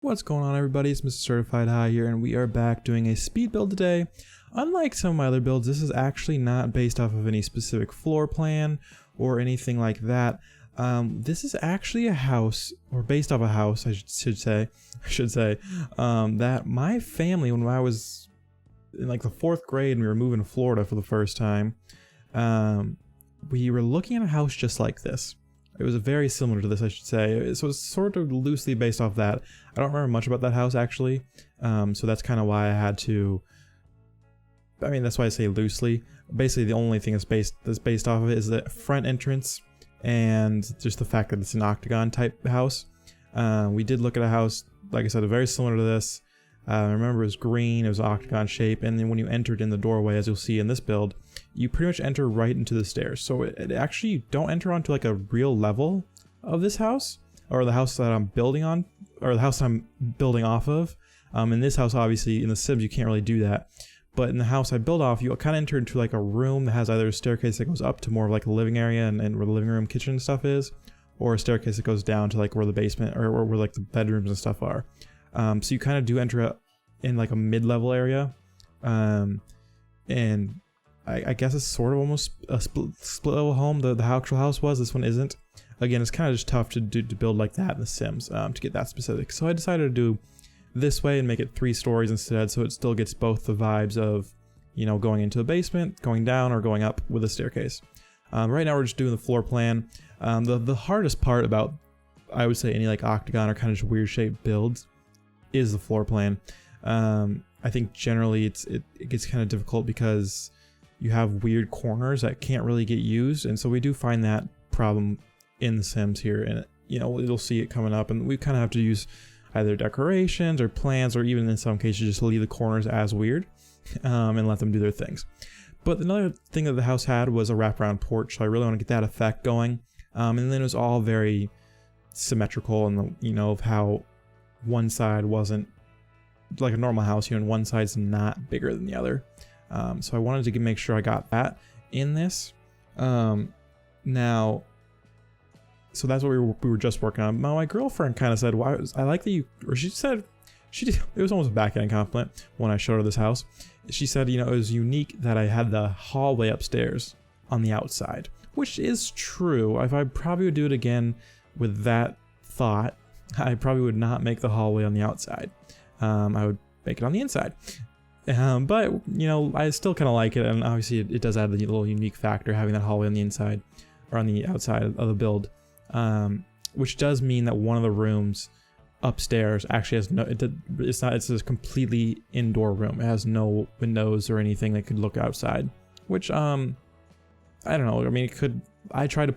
What's going on, everybody? It's Mr. Certified High here, and we are back doing a speed build today. Unlike some of my other builds, this is actually not based off of any specific floor plan or anything like that. This is actually a house, or based off a house, I should say, that my family, when I was in like the 4th grade and we were moving to Florida for the first time, we were looking at a house just like this. It was very similar to this, I should say. So it's sort of loosely based off that. I don't remember much about that house, actually. So that's kind of why I had to... I mean, that's why I say loosely. Basically, the only thing that's based off of it is the front entrance and just the fact that it's an Octagon type house. We did look at a house, like I said, very similar to this. I remember it was green, it was an Octagon shape, and then when you entered in the doorway, as you'll see in this build, you pretty much enter right into the stairs. So it actually, you don't enter onto like a real level of this house, or the house that I'm building on, or the house that I'm building off of. In this house, obviously, in the Sims, you can't really do that. But in the house I build off, you kind of enter into like a room that has either a staircase that goes up to more of like a living area and where the living room, kitchen and stuff is, or a staircase that goes down to like where the basement or where like the bedrooms and stuff are. So you kind of do enter in like a mid-level area. And I guess it's sort of almost a split level home. The actual house was. This one isn't. Again, it's kind of just tough to build like that in the Sims to get that specific. So I decided to do this way and make it 3 stories instead, so it still gets both the vibes of, you know, going into a basement, going down, or going up with a staircase. Right now we're just doing the floor plan. The hardest part about, I would say, any like Octagon or kind of just weird shaped builds is the floor plan. I think generally it gets kind of difficult because you have weird corners that can't really get used, and so we do find that problem in the Sims here, and you know, you'll see it coming up, and we kind of have to use either decorations or plans, or even in some cases just leave the corners as weird and let them do their things. But another thing that the house had was a wraparound porch, so I really want to get that effect going. And then it was all very symmetrical, and you know, of how one side wasn't like a normal house, you know, and one side's not bigger than the other. So I wanted to make sure I got that in this. Now, so that's what we were just working on. Now my girlfriend kind of said, "Why?" I like that you, or she said, she did. It was almost a backhanded compliment when I showed her this house. She said, you know, it was unique that I had the hallway upstairs on the outside, which is true. If I probably would do it again with that thought, I probably would not make the hallway on the outside. I would make it on the inside. But you know, I still kind of like it, and obviously it does add the little unique factor having that hallway on the inside or on the outside of the build. Which does mean that one of the rooms upstairs actually has no, it's a completely indoor room. It has no windows or anything that could look outside, which, I don't know. I mean, I try to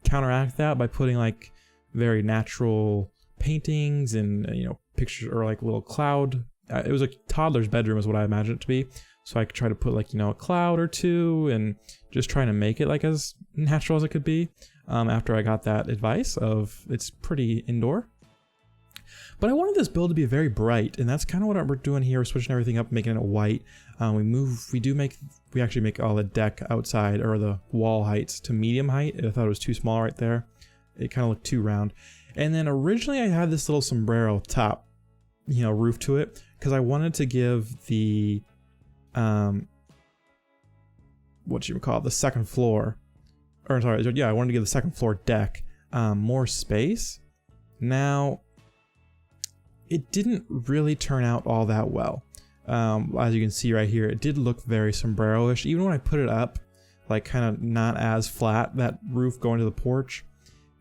counteract that by putting like very natural paintings and, you know, pictures, or like a little cloud. It was a toddler's bedroom is what I imagined it to be. So I could try to put like, you know, a cloud or two and just trying to make it like as natural as it could be. After I got that advice of it's pretty indoor. But I wanted this build to be very bright, and that's kind of what we're doing here. We're switching everything up, making it white. We actually make all the deck outside, or the wall heights, to medium height. I thought it was too small right there. It kind of looked too round. And then originally I had this little sombrero top, you know, roof to it, because I wanted to give the, what you would call it, the second floor, or sorry, yeah, I wanted to give the second floor deck more space. Now, it didn't really turn out all that well. As you can see right here, it did look very sombrero-ish. Even when I put it up, like kind of not as flat, that roof going to the porch,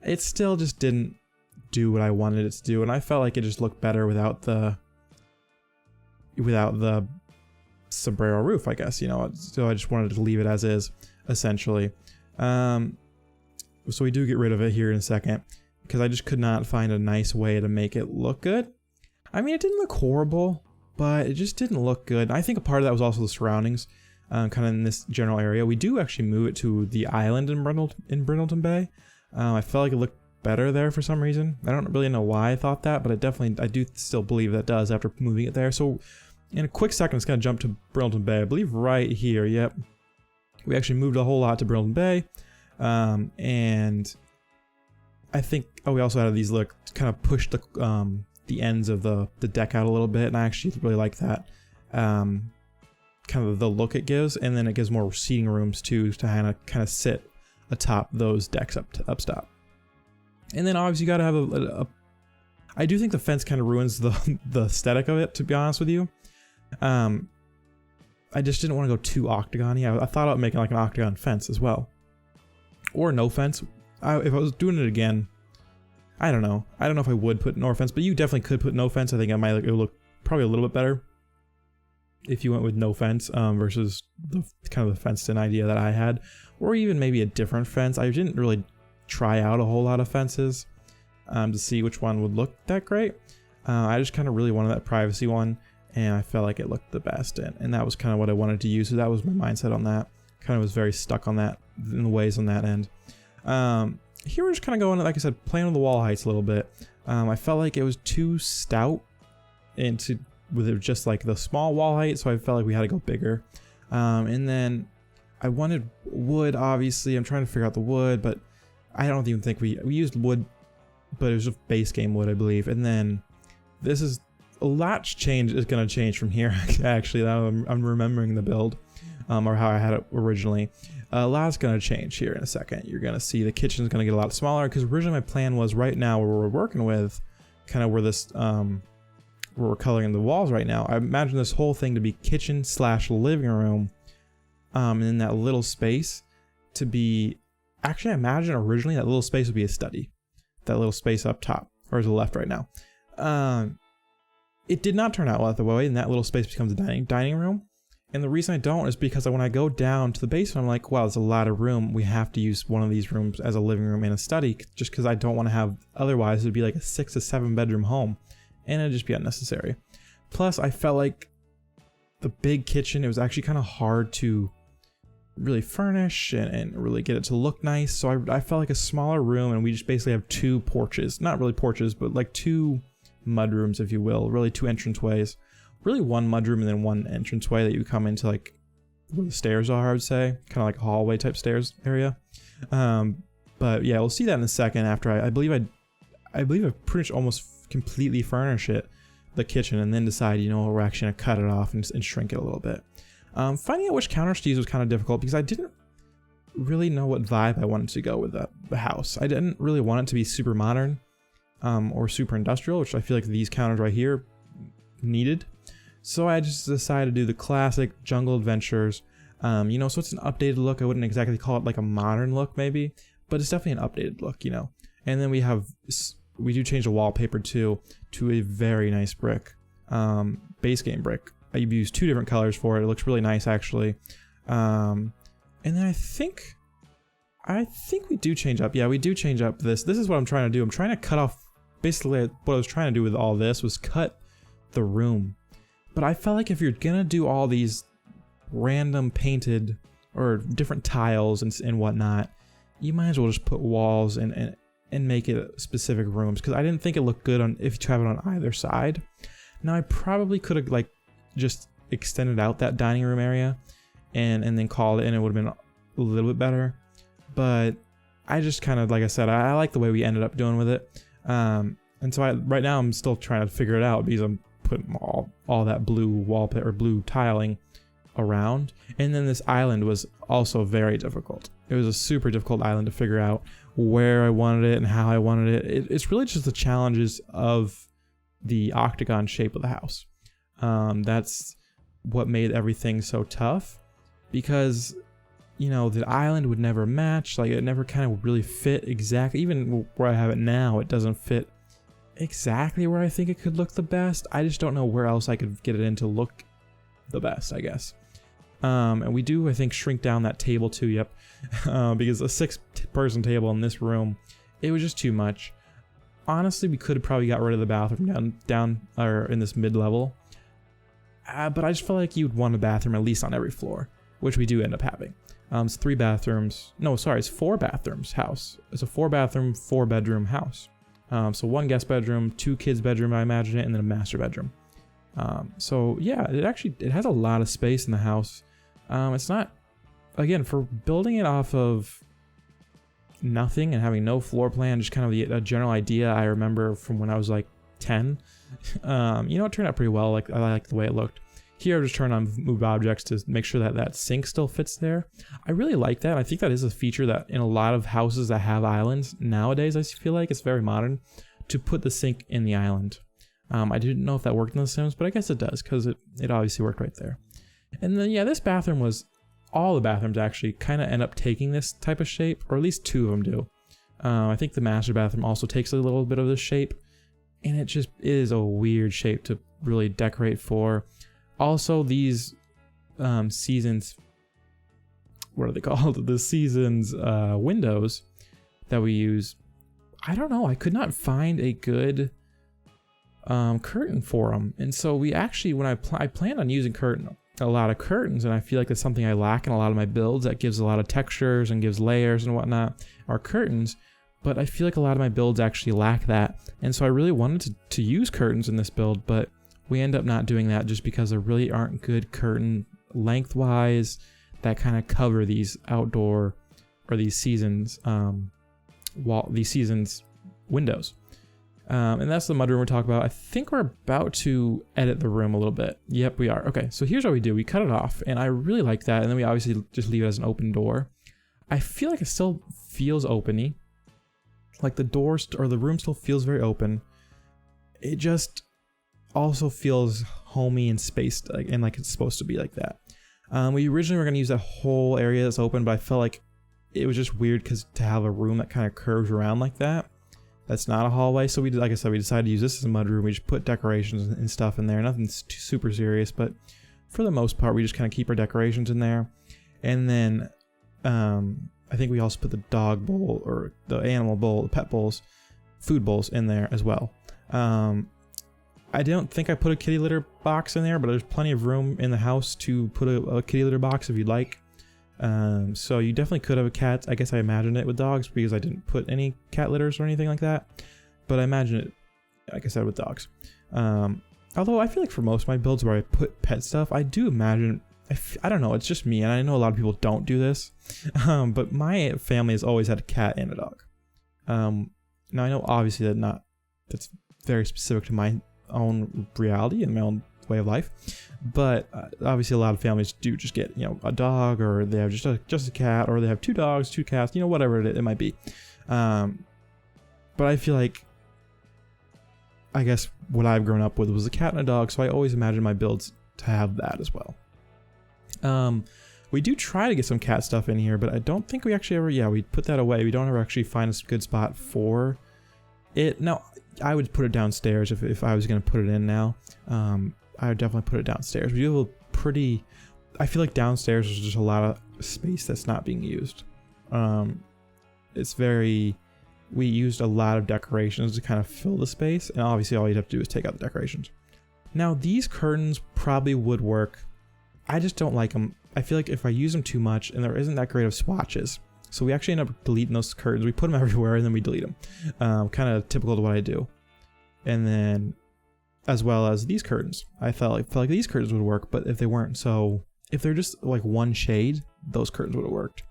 it still just didn't do what I wanted it to do, and I felt like it just looked better without the sombrero roof, I guess, you know. So I just wanted to leave it as is, essentially. So we do get rid of it here in a second, because I just could not find a nice way to make it look good. I mean, it didn't look horrible, but it just didn't look good. I think a part of that was also the surroundings, kind of in this general area. We do actually move it to the island in Brindleton Bay. I felt like it looked better there for some reason. I don't really know why I thought that, but I do still believe that does after moving it there. So in a quick second, it's going to jump to Brindleton Bay. I believe right here, yep. We actually moved a whole lot to Brindleton Bay. And I think, oh, we also had these, look, kind of push the the ends of the deck out a little bit, and I actually really like that kind of the look it gives. And then it gives more seating rooms too to kind of sit atop those decks up top. And then obviously you got to have I do think the fence kind of ruins the aesthetic of it, to be honest with you. I just didn't want to go too octagon-y. I thought about making like an octagon fence as well, or no fence. If I was doing it again, I don't know if I would put no fence, but you definitely could put no fence. I think it would look probably a little bit better if you went with no fence versus the kind of the fenced-in idea that I had, or even maybe a different fence. I didn't really try out a whole lot of fences to see which one would look that great. I just kind of really wanted that privacy one, and I felt like it looked the best, and that was kind of what I wanted to use. So that was my mindset on that. Kind of was very stuck on that in the ways on that end. Here we're just kind of going, like I said, playing with the wall heights a little bit. I felt like it was too stout with it just like the small wall height, so I felt like we had to go bigger. And then I wanted wood, obviously. I'm trying to figure out the wood, but I don't even think we used wood, but it was just base game wood, I believe. And then this is a lot is going to change from here, actually. Now I'm remembering the build, or how I had it originally. A lot's going to change here in a second. You're going to see the kitchen's going to get a lot smaller, because originally my plan was right now where we're working with, kind of where this, where we're coloring the walls right now. I imagine this whole thing to be kitchen / living room, and in that little space to be, actually I imagine originally that little space would be a study. That little space up top, or to the left right now. It did not turn out that way, and that little space becomes a dining room. And the reason I don't is because when I go down to the basement, I'm like, wow, there's a lot of room. We have to use one of these rooms as a living room and a study, just because I don't want to have, otherwise it'd be like a 6 to 7 bedroom home, and it'd just be unnecessary. Plus, I felt like the big kitchen, it was actually kind of hard to really furnish and really get it to look nice. So I felt like a smaller room, and we just basically have 2 porches. Not really porches, but like 2 mudrooms, if you will. Really 2 entranceways. Really 1 mudroom and then 1 entranceway that you come into, like where the stairs are, I would say. Kind of like a hallway type stairs area. But yeah, we'll see that in a second after I believe I pretty much almost completely furnish the kitchen, and then decide, we're actually going to cut it off and shrink it a little bit. Finding out which counters to use was kind of difficult, because I didn't really know what vibe I wanted to go with the house. I didn't really want it to be super modern or super industrial, which I feel like these counters right here needed. So I just decided to do the classic Jungle Adventures. So it's an updated look. I wouldn't exactly call it like a modern look maybe, but it's definitely an updated look, And then we do change the wallpaper too to a very nice brick, base game brick. I've used 2 different colors for it. It looks really nice, actually. And then I think we do change up. Yeah, we do change up this. This is what I'm trying to do. I'm trying to cut off, basically what I was trying to do with all this was cut the room. But I felt like if you're gonna do all these random painted or different tiles and whatnot, you might as well just put walls and make it specific rooms, because I didn't think it looked good if you have it on either side. Now I probably could have like just extended out that dining room area and then called it, and it would have been a little bit better. But I just kind of, like I said, I like the way we ended up doing with it. And so right now I'm still trying to figure it out, because I'm putting all that blue wallpaper or blue tiling around. And then this island was also very difficult. It was a super difficult island to figure out where I wanted it and how I wanted it. It's really just the challenges of the octagon shape of the house. That's what made everything so tough, because the island would never match. Like, it never kind of really fit exactly. Even where I have it now, it doesn't fit exactly where I think it could look the best. I just don't know where else I could get it in to look the best, I guess. And we do, I think, shrink down that table too. Yep. Because a 6-person table in this room, it was just too much. Honestly, we could have probably got rid of the bathroom down or in this mid-level. But I just felt like you'd want a bathroom at least on every floor, which we do end up having. It's 3 bathrooms. No, sorry, it's 4 bathrooms house. It's a 4-bathroom, 4-bedroom house. So 1 guest bedroom, 2 kids bedroom, I imagine it, and then a master bedroom. So yeah, it has a lot of space in the house. It's not, again, for building it off of nothing and having no floor plan, just kind of a general idea I remember from when I was like 10. You know, it turned out pretty well. Like, I like the way it looked. Here, I just turn on move objects to make sure that that sink still fits there. I really like that. I think that is a feature that in a lot of houses that have islands nowadays, I feel like it's very modern to put the sink in the island. I didn't know if that worked in The Sims, but I guess it does because it obviously worked right there. And then, yeah, this bathroom was, all the bathrooms actually kind of end up taking this type of shape, or at least 2 of them do. I think the master bathroom also takes a little bit of this shape, and it just is a weird shape to really decorate for. Also, these seasons, what are they called? The seasons windows that we use, I don't know, I could not find a good curtain for them. And so we actually, when I plan on using a lot of curtains, and I feel like that's something I lack in a lot of my builds that gives a lot of textures and gives layers and whatnot, are curtains. But I feel like a lot of my builds actually lack that. And so I really wanted to use curtains in this build, but we end up not doing that just because there really aren't good curtain lengthwise that kind of cover these outdoor or these seasons windows. And that's the mudroom we're talking about. I think we're about to edit the room a little bit. Yep, we are. Okay, so here's what we do. We cut it off, and I really like that. And then we obviously just leave it as an open door. I feel like it still feels open-y. Like the doors or the room still feels very open. It just also feels homey and spaced, and like it's supposed to be like that. We originally were going to use that whole area that's open, but I felt like it was just weird because to have a room that kind of curves around like that, that's not a hallway. So we, like I said, we decided to use this as a mudroom. We just put decorations and stuff in there. Nothing too super serious, but for the most part, we just kind of keep our decorations in there. And then I think we also put the dog bowl or the animal bowl, the pet bowls, food bowls in there as well. I don't think I put a kitty litter box in there, but there's plenty of room in the house to put a kitty litter box if you'd like. So you definitely could have a cat. I guess I imagined it with dogs because I didn't put any cat litters or anything like that. But I imagine it, like I said, with dogs. Although I feel like for most of my builds where I put pet stuff, I do imagine, I don't know, it's just me, and I know a lot of people don't do this. But my family has always had a cat and a dog. Now I know obviously that's very specific to my own reality and my own way of life, but obviously a lot of families do just get, you know, a dog, or they have just a cat, or they have 2 dogs, 2 cats, you know, whatever it might be. But I feel like, I guess what I've grown up with was a cat and a dog, so I always imagine my builds to have that as well. We do try to get some cat stuff in here, but I don't think we actually ever, we put that away. We don't ever actually find a good spot for it. Now, I would put it downstairs if I was going to put it in now. I would definitely put it downstairs. We do have a pretty, I feel like downstairs is just a lot of space that's not being used. It's very, we used a lot of decorations to kind of fill the space, and obviously all you'd have to do is take out the decorations. Now, these curtains probably would work. I just don't like them. I feel like if I use them too much, and there isn't that great of swatches, so we actually end up deleting those curtains. We put them everywhere and then we delete them. Kind of typical to what I do. And then, as well as these curtains, I felt like these curtains would work, but if they weren't, so if they're just like one shade, those curtains would have worked.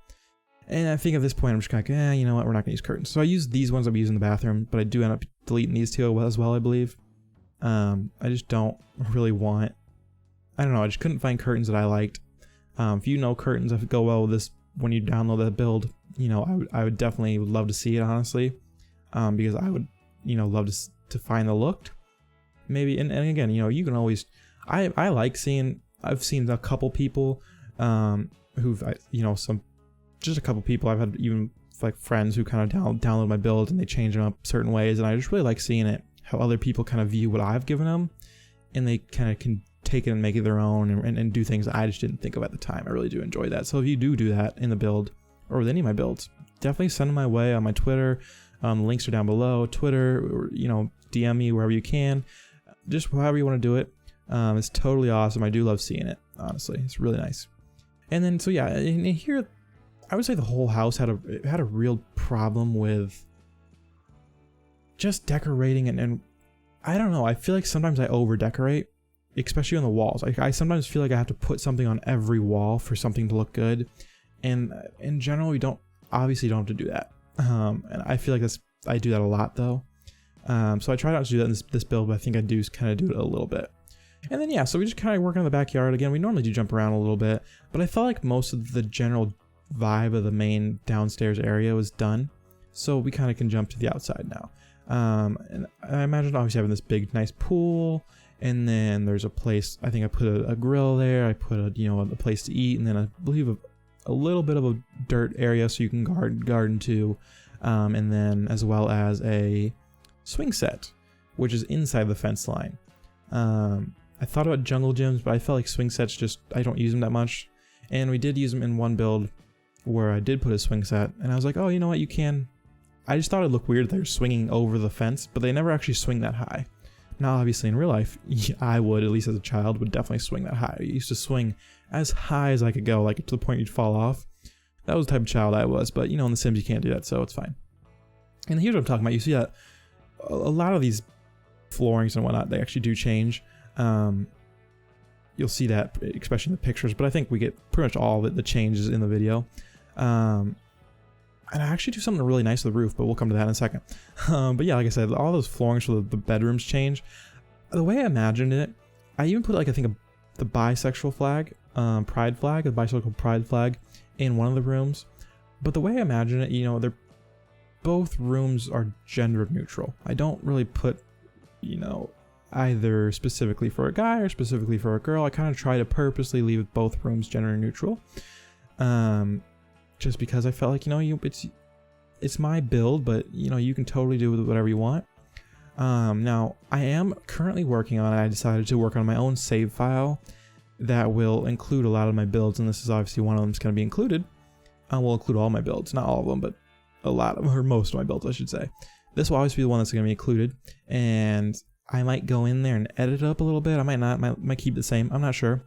And I think at this point I'm just kind of like, you know what, we're not gonna use curtains. So I use these ones that we use in the bathroom, but I do end up deleting these two as well, I believe. I just don't really want, I don't know, I just couldn't find curtains that I liked. If you know curtains that go well with this when you download that build, you know, I would definitely love to see it, honestly, because I would, you know, love to find the look. Maybe, and again, you know, you can always, I like seeing, I've seen a couple people who've, you know, just a couple people, I've had even like friends who kind of download my build and they change them up certain ways, and I just really like seeing it, how other people kind of view what I've given them, and they kind of can take it and make it their own and do things I just didn't think of at the time. I really do enjoy that. So if you do that in the build or with any of my builds, definitely send them my way on my Twitter. The links are down below. Twitter, or, you know, DM me wherever you can. Just however you want to do it. It's totally awesome. I do love seeing it, honestly. It's really nice. And then, so yeah, in here, I would say the whole house had a real problem with just decorating, and I don't know, I feel like sometimes I over decorate, especially on the walls. I sometimes feel like I have to put something on every wall for something to look good, and in general, we obviously don't have to do that. And I feel like I do that a lot though. So I try not to do that in this build, but I think I do kind of do it a little bit. And then yeah, so we just kind of work on the backyard. Again, we normally do jump around a little bit, but I felt like most of the general vibe of the main downstairs area was done. So we kind of can jump to the outside now. And I imagine obviously having this big, nice pool, and then there's a place, I think I put a grill there, I put a place to eat, and then I believe a little bit of a dirt area so you can garden too. And then as well as a swing set, which is inside the fence line. I thought about jungle gyms, but I felt like swing sets I don't use them that much. And we did use them in one build where I did put a swing set, and I was like, oh, you know what, you can. I just thought it'd look weird if they're swinging over the fence, but they never actually swing that high. Now, obviously in real life, I would, at least as a child, would definitely swing that high. I used to swing as high as I could go, like to the point you'd fall off. That was the type of child I was, but in The Sims you can't do that, so it's fine. And here's what I'm talking about. You see that a lot of these floorings and whatnot, they actually do change. You'll see that, especially in the pictures, but I think we get pretty much all of the changes in the video. And I actually do something really nice to the roof, but we'll come to that in a second. But yeah, like I said, all those floorings for the bedrooms change. The way I imagined it, I even put like, I think the bisexual flag, pride flag, the bisexual pride flag in one of the rooms. But the way I imagine it, both rooms are gender neutral. I don't really put, either specifically for a guy or specifically for a girl. I kind of try to purposely leave both rooms gender neutral. Just because I felt like, it's my build, but you can totally do with whatever you want. Now I am currently working on it. I decided to work on my own save file that will include a lot of my builds, and this is obviously one of them that's going to be included. We'll include all my builds, not all of them, but a lot of them, or most of my builds, I should say. This will always be the one that's going to be included, and I might go in there and edit it up a little bit. I might not, might keep it the same. I'm not sure.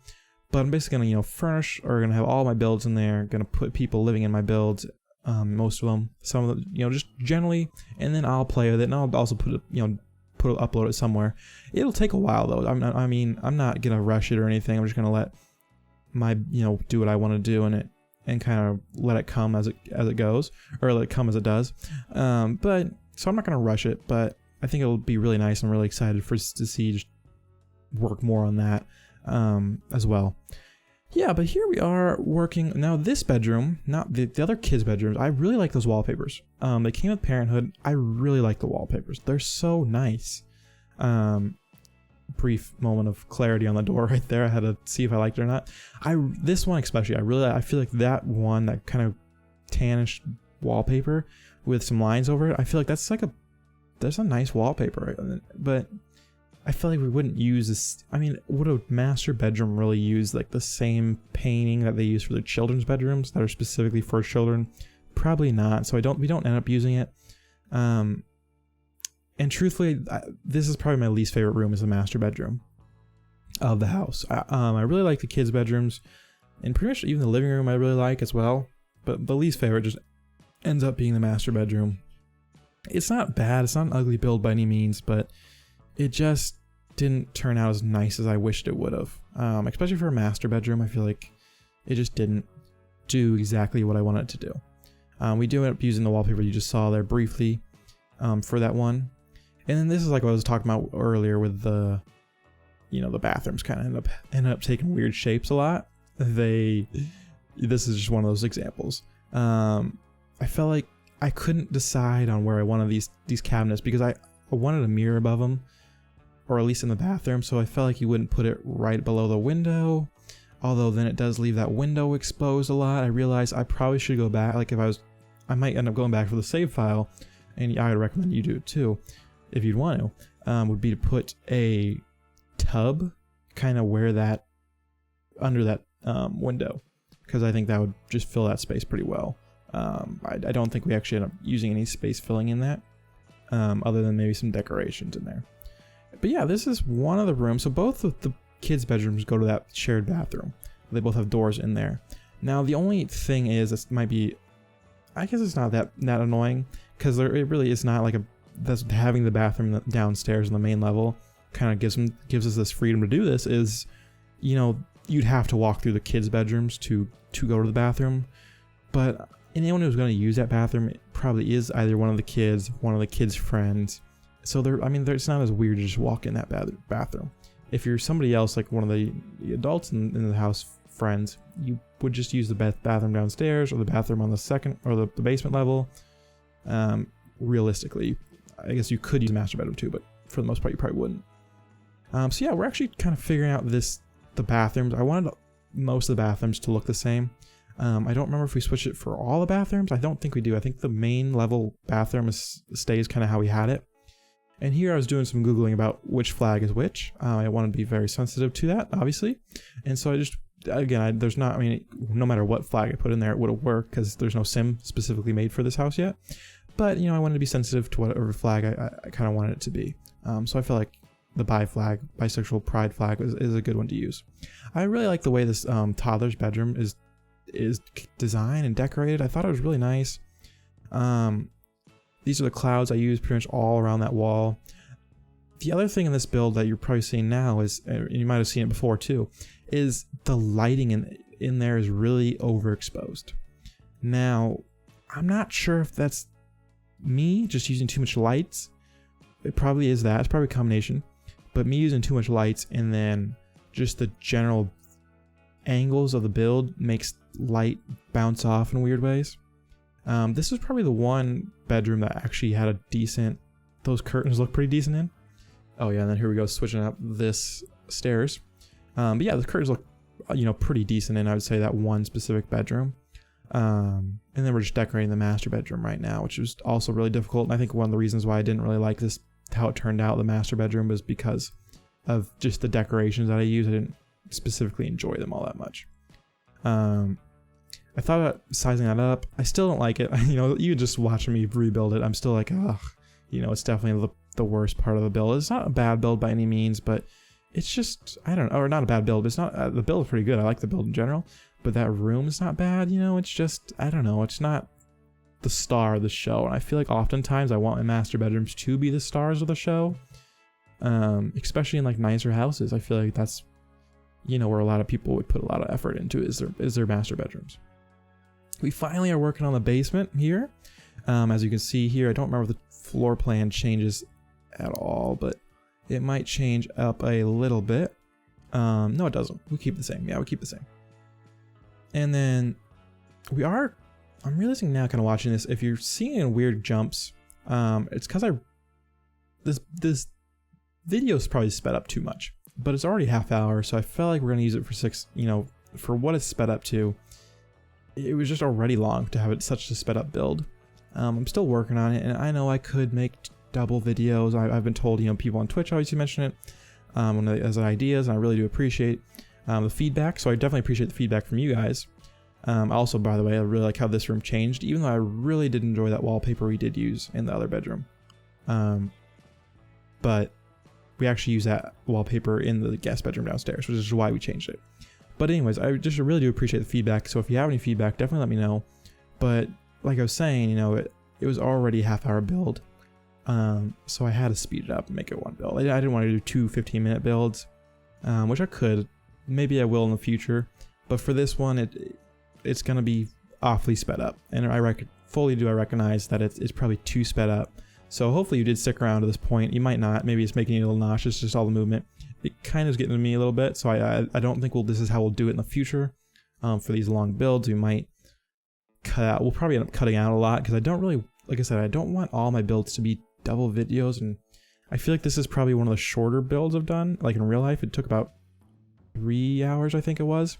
But I'm basically going to, furnish, or going to have all my builds in there. Going to put people living in my builds, most of them. Some of them, just generally. And then I'll play with it, and I'll also put it, upload it somewhere. It'll take a while though. I'm not going to rush it or anything. I'm just going to let my, do what I want to do in it, and kind of let it come as it goes, or let it come as it does. So I'm not going to rush it, but I think it'll be really nice. I'm really excited to see just work more on that as well. Yeah, but here we are working now. This bedroom, not the other kids' bedrooms. I really like those wallpapers. They came with Parenthood. I really like the wallpapers. They're so nice. Brief moment of clarity on the door right there. I had to see if I liked it or not. This one especially, I feel like that one, that kind of tannish wallpaper with some lines over it. I feel like that's a nice wallpaper, but I feel like we wouldn't use this. Would a master bedroom really use like the same painting that they use for their children's bedrooms that are specifically for children? Probably not. So we don't end up using it. And truthfully, this is probably my least favorite room, is the master bedroom of the house. I really like the kids' bedrooms, and pretty much even the living room I really like as well. But the least favorite just ends up being the master bedroom. It's not bad. It's not an ugly build by any means, but it just didn't turn out as nice as I wished it would have. Especially for a master bedroom, I feel like it just didn't do exactly what I wanted it to do. We do end up using the wallpaper you just saw there briefly for that one. And then this is like what I was talking about earlier with the bathrooms kind of end up taking weird shapes a lot. This is just one of those examples. I felt like I couldn't decide on where I wanted these cabinets, because I wanted a mirror above them, or at least in the bathroom, so I felt like you wouldn't put it right below the window, although then it does leave that window exposed a lot. I realized I probably should go back, like I might end up going back for the save file, and I would recommend you do it too, if you'd want to, would be to put a tub kind of under that window, because I think that would just fill that space pretty well. I don't think we actually end up using any space filling in that, other than maybe some decorations in there. But yeah, this is one of the rooms. So both of the kids' bedrooms go to that shared bathroom. They both have doors in there. Now the only thing is, this might be, I guess it's not that annoying, because it really is not like that's having the bathroom downstairs on the main level kind of gives us this freedom to do this. Is, you'd have to walk through the kids' bedrooms to go to the bathroom, but anyone who's going to use that bathroom, it probably is either one of the kids' friends, So I mean, it's not as weird to just walk in that bathroom. If you're somebody else, like one of the adults in the house, friends, you would just use the bathroom downstairs or the bathroom on the second or the basement level. Realistically, I guess you could use a master bedroom too, but for the most part, you probably wouldn't. So yeah, we're actually kind of figuring out the bathrooms. I wanted most of the bathrooms to look the same. I don't remember if we switched it for all the bathrooms. I don't think we do. I think the main level bathroom stays kind of how we had it. And here I was doing some Googling about which flag is which. I want to be very sensitive to that, obviously. And so I just, again, no matter what flag I put in there, it would have worked because there's no sim specifically made for this house yet. But, I wanted to be sensitive to whatever flag I kind of wanted it to be. So I feel like the bisexual pride flag is a good one to use. I really like the way this toddler's bedroom is designed and decorated. I thought it was really nice. These are the clouds I use pretty much all around that wall. The other thing in this build that you're probably seeing now is, and you might have seen it before too, is the lighting in there is really overexposed. Now, I'm not sure if that's me just using too much lights. It probably is that. It's probably a combination. But me using too much lights and then just the general angles of the build makes light bounce off in weird ways. This is probably the one bedroom that actually had those curtains look pretty decent in. Oh yeah, and then here we go, switching up this stairs. But yeah, the curtains look, pretty decent in, I would say, that one specific bedroom. And then we're just decorating the master bedroom right now, which was also really difficult. And I think one of the reasons why I didn't really like how it turned out, the master bedroom, was because of just the decorations that I used. I didn't specifically enjoy them all that much. I thought about sizing that up. I still don't like it. You just watching me rebuild it, I'm still like, ugh. It's definitely the worst part of the build. It's not a bad build by any means, but it's just, I don't know, or not a bad build, but it's not, the build is pretty good. I like the build in general, but that room is not bad. It's just, I don't know, it's not the star of the show. And I feel like oftentimes I want my master bedrooms to be the stars of the show, especially in like nicer houses. I feel like that's, where a lot of people would put a lot of effort into is their master bedrooms. We finally are working on the basement here. As you can see here, I don't remember if the floor plan changes at all, but it might change up a little bit. No, it doesn't. We keep the same. Yeah, we keep the same. And then I'm realizing now, kind of watching this, if you're seeing weird jumps, it's because this video is probably sped up too much, but it's already half hour, so I felt like we're gonna use it for for what it's sped up to. It was just already long to have it such a sped up build. I'm still working on it, and I know I could make double videos. I've been told, people on Twitch obviously mention it as ideas, and I really do appreciate the feedback. So I definitely appreciate the feedback from you guys. Also, by the way, I really like how this room changed, even though I really did enjoy that wallpaper we did use in the other bedroom. But we actually use that wallpaper in the guest bedroom downstairs, which is why we changed it. But anyways, I just really do appreciate the feedback. So if you have any feedback, definitely let me know. But like I was saying, it was already a half-hour build. So I had to speed it up and make it one build. I didn't want to do two 15-minute builds, which I could. Maybe I will in the future. But for this one, it's going to be awfully sped up. And I recognize that it's probably too sped up. So hopefully you did stick around to this point. You might not. Maybe it's making you a little nauseous, just all the movement. It kind of is getting to me a little bit. So I don't think this is how we'll do it in the future. For these long builds, we might cut out. We'll probably end up cutting out a lot because I don't really, like I said, I don't want all my builds to be double videos. And I feel like this is probably one of the shorter builds I've done. Like in real life, it took about 3 hours, I think it was,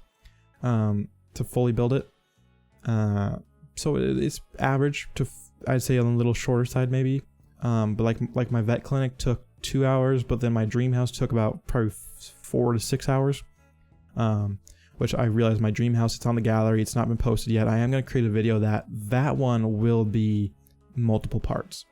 to fully build it. So it's average to, I'd say, on a little shorter side maybe. But like my vet clinic took 2 hours, but then my dream house took about probably 4 to 6 hours. Which I realized my dream house, it's on the gallery, it's not been posted yet. I am going to create a video that one will be multiple parts.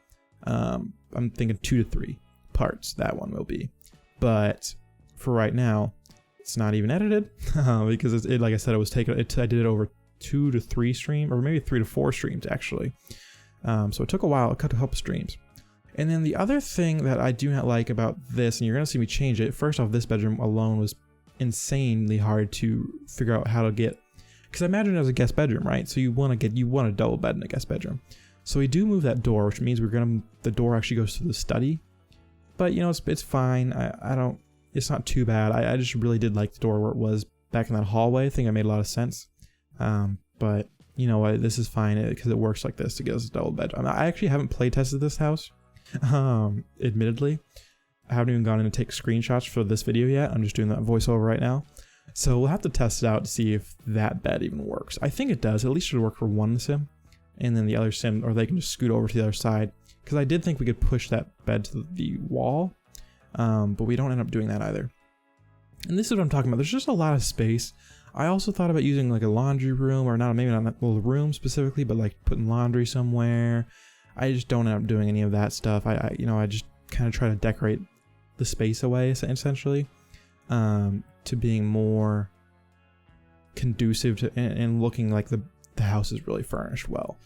I'm thinking 2 to 3 parts that one will be. But for right now, it's not even edited because like I said, I did it over 2 to 3 streams, or maybe 3 to 4 streams actually. So it took a while. It cut a couple streams. And then the other thing that I do not like about this, and you're going to see me change it. First off, this bedroom alone was insanely hard to figure out how to get, because I imagine it as a guest bedroom, right? So you want a double bed in a guest bedroom. So we do move that door, which means the door actually goes to the study. but you know, it's fine. I don't, it's not too bad. I just really did like the door where it was back in that hallway. I think it made a lot of sense. But you know what, this is fine because it works like this to get us a double bedroom. I actually haven't play tested this house, admittedly. I haven't even gone in to take screenshots for this video yet. I'm just doing that voiceover right now. So we'll have to test it out to see if that bed even works. I think it does. At least it'll work for one sim, and then the other sim, or they can just scoot over to the other side. Because I did think we could push that bed to the wall, but we don't end up doing that either. And this is what I'm talking about. There's just a lot of space. I also thought about using like a laundry room, or not, maybe not that little room specifically, but like putting laundry somewhere. I just don't end up doing any of that stuff. I just kind of try to decorate the space away essentially, to being more conducive to and looking like the house is really furnished well.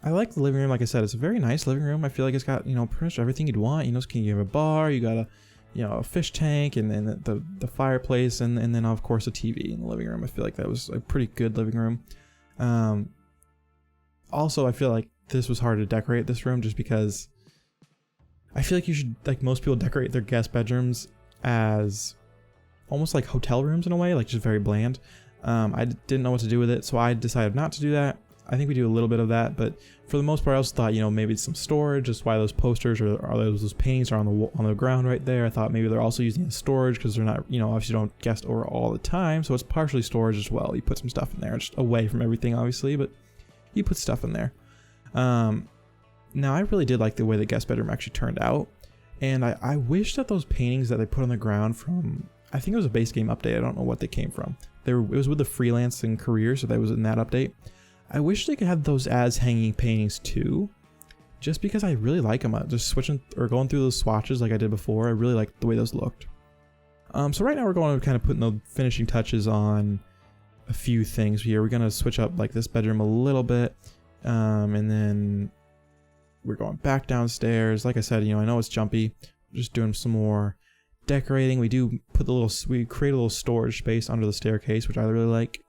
I like the living room. Like I said, it's a very nice living room. I feel like it's got, you know, pretty much everything you'd want. You know, you have a bar, you got a fish tank, and then the fireplace, and then of course a TV in the living room. I feel like that was a pretty good living room. Also, I feel like this was hard to decorate this room just because I feel like you should, like most people, decorate their guest bedrooms as almost like hotel rooms in a way, like just very bland. I didn't know what to do with it, so I decided not to do that. I think we do a little bit of that, but for the most part, I also thought, you know, maybe it's some storage. That's why those posters or those paintings are on the ground right there. I thought maybe they're also using it as storage because they're not, you know, obviously don't guest over all the time, so it's partially storage as well. You put some stuff in there, just away from everything, obviously, but you put stuff in there. Now, I really did like the way the guest bedroom actually turned out, and I wish that those paintings that they put on the ground from, I think it was a base game update, I don't know what they came from. It was with the freelancing career, so that was in that update. I wish they could have those as hanging paintings too, just because I really like them. Just switching or going through those swatches like I did before, I really liked the way those looked. So right now we're going to kind of putting the finishing touches on a few things here. We're going to switch up like this bedroom a little bit, and then we're going back downstairs. Like I said, you know, I know it's jumpy. Just doing some more decorating. We do put we create a little storage space under the staircase, which I really like.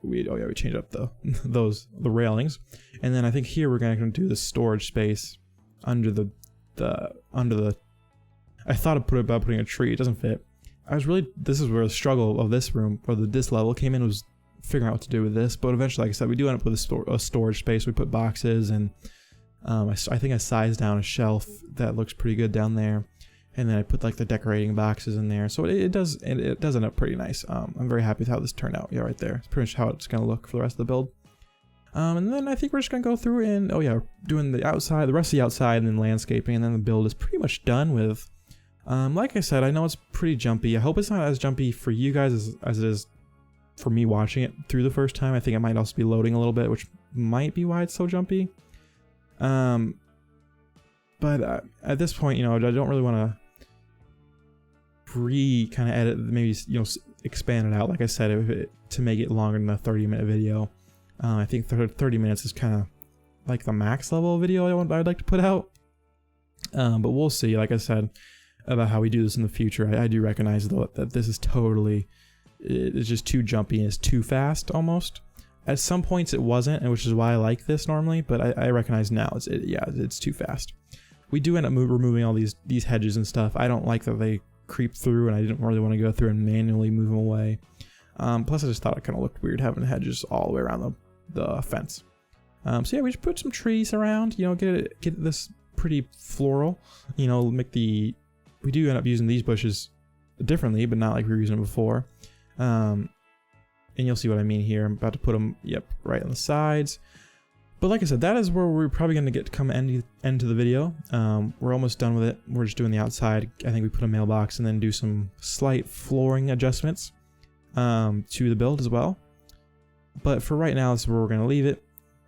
We changed up the railings, and then I think here we're going to do the storage space under the I thought about putting a tree. It doesn't fit. This is where the struggle of this room, or this level came in, was figuring out what to do with this. But eventually, like I said, we do end up with a storage space. We put boxes, and I think I sized down a shelf that looks pretty good down there. And then I put like the decorating boxes in there. So it does end up pretty nice. I'm very happy with how this turned out. Yeah, right there. It's pretty much how it's going to look for the rest of the build. And then I think we're just going to go through and, doing the outside, the rest of the outside, and then landscaping. And then the build is pretty much done with. Like I said, I know it's pretty jumpy. I hope it's not as jumpy for you guys as it is for me watching it through the first time. I think it might also be loading a little bit, which might be why it's so jumpy. But at this point, you know, I don't really want to kind of edit, maybe, you know, expand it out, like I said, to make it longer than a 30-minute video. I think 30 minutes is kind of like the max level of video I'd like to put out. But we'll see, like I said, about how we do this in the future. I do recognize, though, that this is it's just too jumpy and it's too fast almost. At some points it wasn't, and which is why I like this normally, but I recognize now it's too fast. We do end up removing all these hedges and stuff. I don't like that they creep through, and I didn't really want to go through and manually move them away. Plus I just thought it kind of looked weird having hedges all the way around the fence. So yeah, we just put some trees around, you know, get this pretty floral, you know, we do end up using these bushes differently, but not like we were using them before. And you'll see what I mean here. I'm about to put them, right on the sides. But like I said, that is where we're probably going to come end to the video. We're almost done with it. We're just doing the outside. I think we put a mailbox and then do some slight flooring adjustments to the build as well. But for right now, this is where we're going to leave it.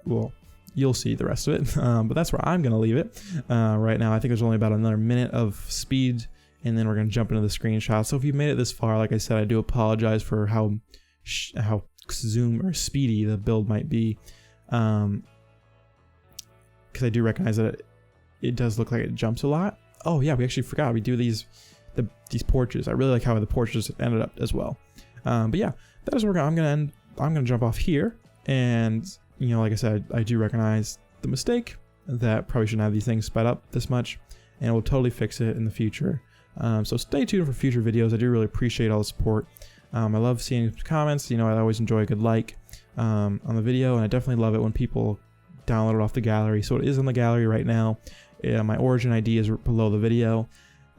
Well, you'll see the rest of it. But that's where I'm going to leave it right now. I think there's only about another minute of speed, and then we're going to jump into the screenshot. So if you've made it this far, like I said, I do apologize for how zoom or speedy the build might be. Because I do recognize that it does look like it jumps a lot. Oh yeah, we actually forgot. We do these porches. I really like how the porches ended up as well. But yeah, that is where I'm gonna jump off here. And you know, like I said, I do recognize the mistake. that probably shouldn't have these things sped up this much, and we'll totally fix it in the future. So stay tuned for future videos. I do really appreciate all the support. I love seeing comments. You know, I always enjoy a good like on the video, and I definitely love it when people download it off the gallery. So it is in the gallery right now. My origin ID is below the video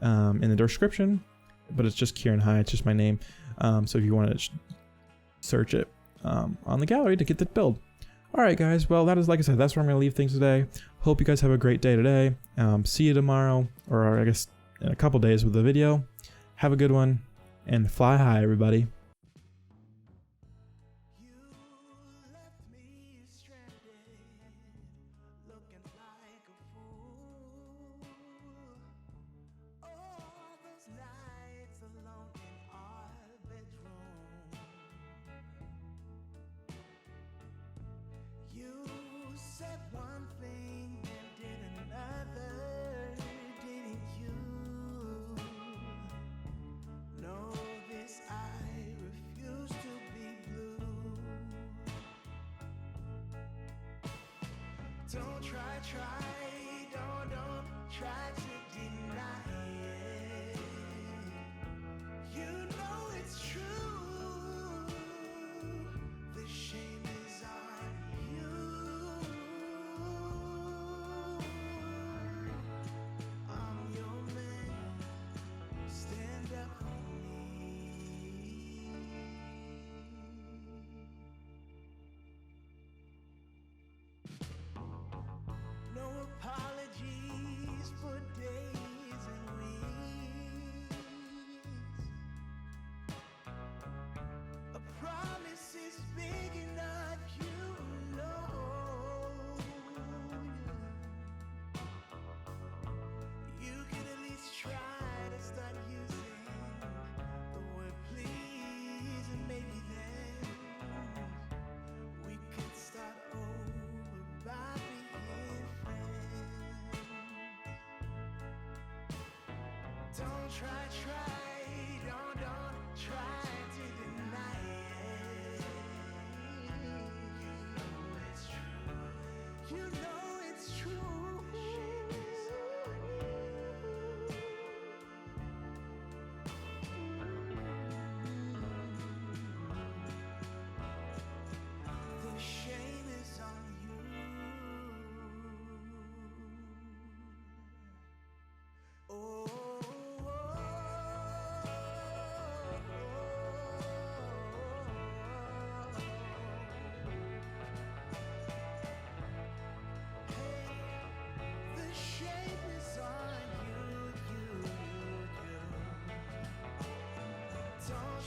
in the description, but it's just KierynHigh. It's just my name. So if you want to search it on the gallery to get the build. Alright guys, well that is, like I said, that's where I'm going to leave things today. Hope you guys have a great day today. See you tomorrow, or I guess in a couple days with the video. Have a good one, and fly high, everybody. One thing and did another, didn't you? Know this, I refuse to be blue. Don't try to deny it. You know it's true. The shame is on you. No apologies for days and weeks. A promise is big enough, you know. You can at least try to start using the word please, and maybe then we could start over by being friends. Don't try to deny it. You know it's true. You know it's true. The shame is on you. Oh. Don't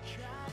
try